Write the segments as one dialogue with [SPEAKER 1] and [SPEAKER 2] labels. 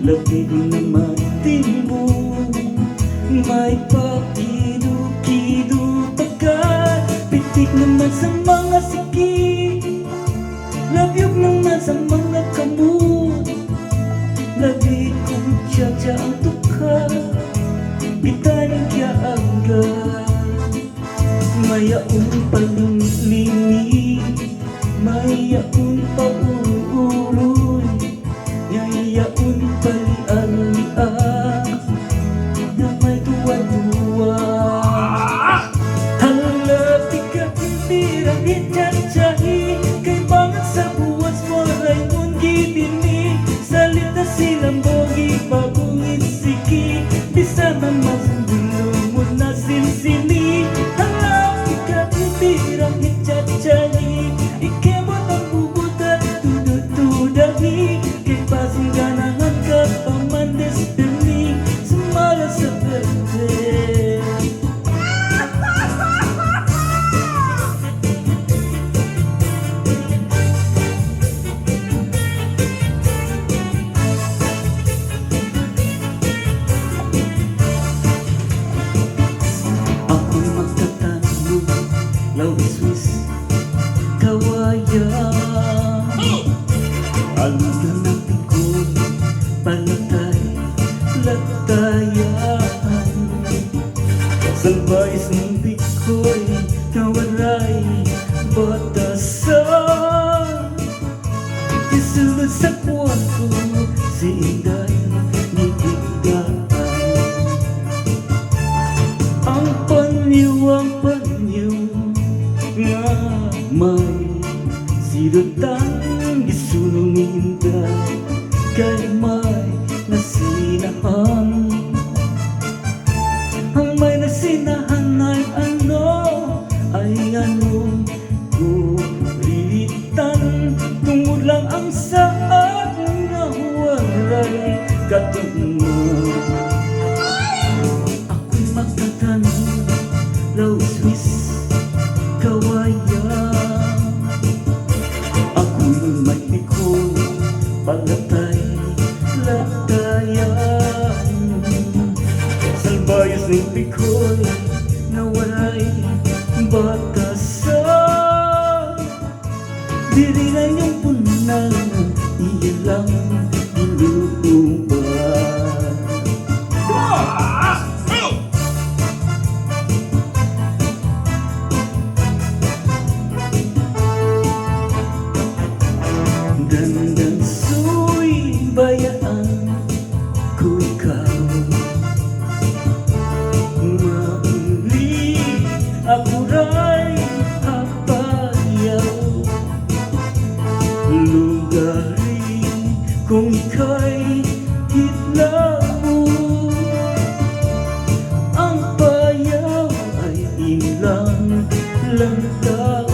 [SPEAKER 1] labig na matimbong, may pakido-kido pagkat pitik naman sa mga sikip, labyog naman sa mga kamot, labig kong tiya ang tukha, bitanin kya agad. Mayaon palunglini, mayaon pauuroy, yayaon palian-lian, na may tuwa-tuwa. Halapit ka tintirang ityatsyahi, kay bangat sa buwas mo rayon gibini, salit na silang bogi bagong itsiki, bisa mamasundulong mo na sinsini. Halapit ka tintirang ityatsyahi, ikemot ang bubot at tudot-tudahi, kay pasong ganahan ka pamandes dami, sumala sa verde. Ako'y magtatanong, lawiswis, kawayan, alugan ng pikon, palatay, latayan, salbayis ng pikoy, kawaray, batasan, isunod sa kwarto, si Inday, nibigdaan. Ang panyo nga may sirutang gisunong ni Inday, kay may nasinahan. Ang may nasinahan ay ano kulitan, tungod lang ang saad na waray katungod. Ako'y magtatanong, lawiswis, kawayan, ako'y may pikon, palatay, latayan, salbayas ng pikoy, nawaray, batasan, diri na yung punang, iyalang inuuban. Dandan so'y bayaan ko ikaw, mauli ako ray hapayaw, lugarin kung ika'y hitlamu, ang payaw ay ilang lang tao.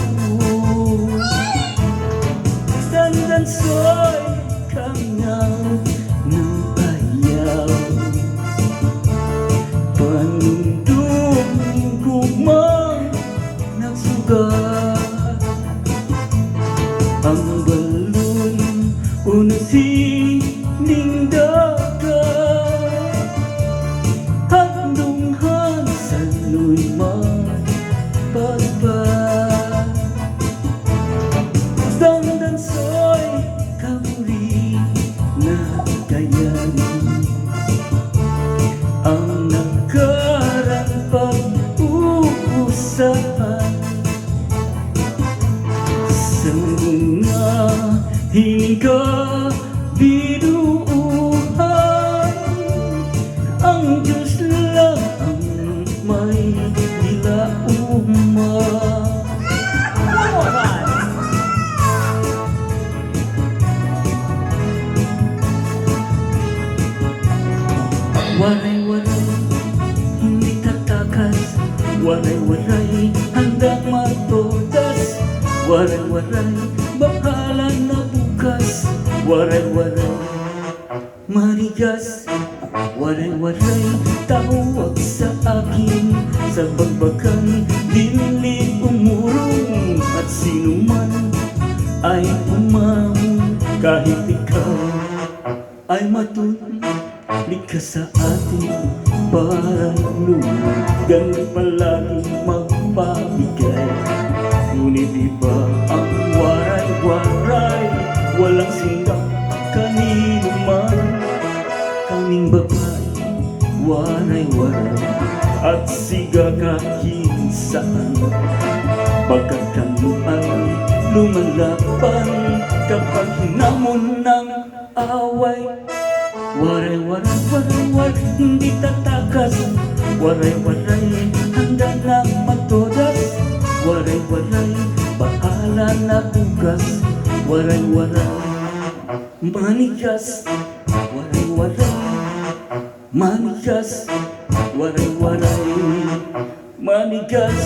[SPEAKER 1] Dandan so'y kangaw ng ayaw, panundong gumang nagsugat, ang balon unasining dagat, handunghan sa nu'y mapagpat. Dandan so'y kamuri na kayanin, ang nakarang pag-uusahan, sa mga hingga binuuhan, ang Diyos lang ang may ilauma. Waray-waray, hindi tatakas, waray-waray, handang matodas, waray-waray, bahala na bukas, waray-waray, marigas, waray-waray, tawag sa akin, sa bagbakan, dili umurong, at sino man ay umahon, kahit ikaw ay matulik ka sa atin para lumagan palagi magpabigay. Ngunit iba ang waray-waray, walang singgap kanino man. Kaming babae, waray-waray at siga kahit saan. Pagkat kami ay lumalaban kapag hinamon ng away. Waray-waray, waray-waray, hindi tatakas. Waray-waray, handa na matodas. Waray-waray, bahala na bukas. Waray-waray, manigas. Waray-waray, manigas. Waray-waray, manigas.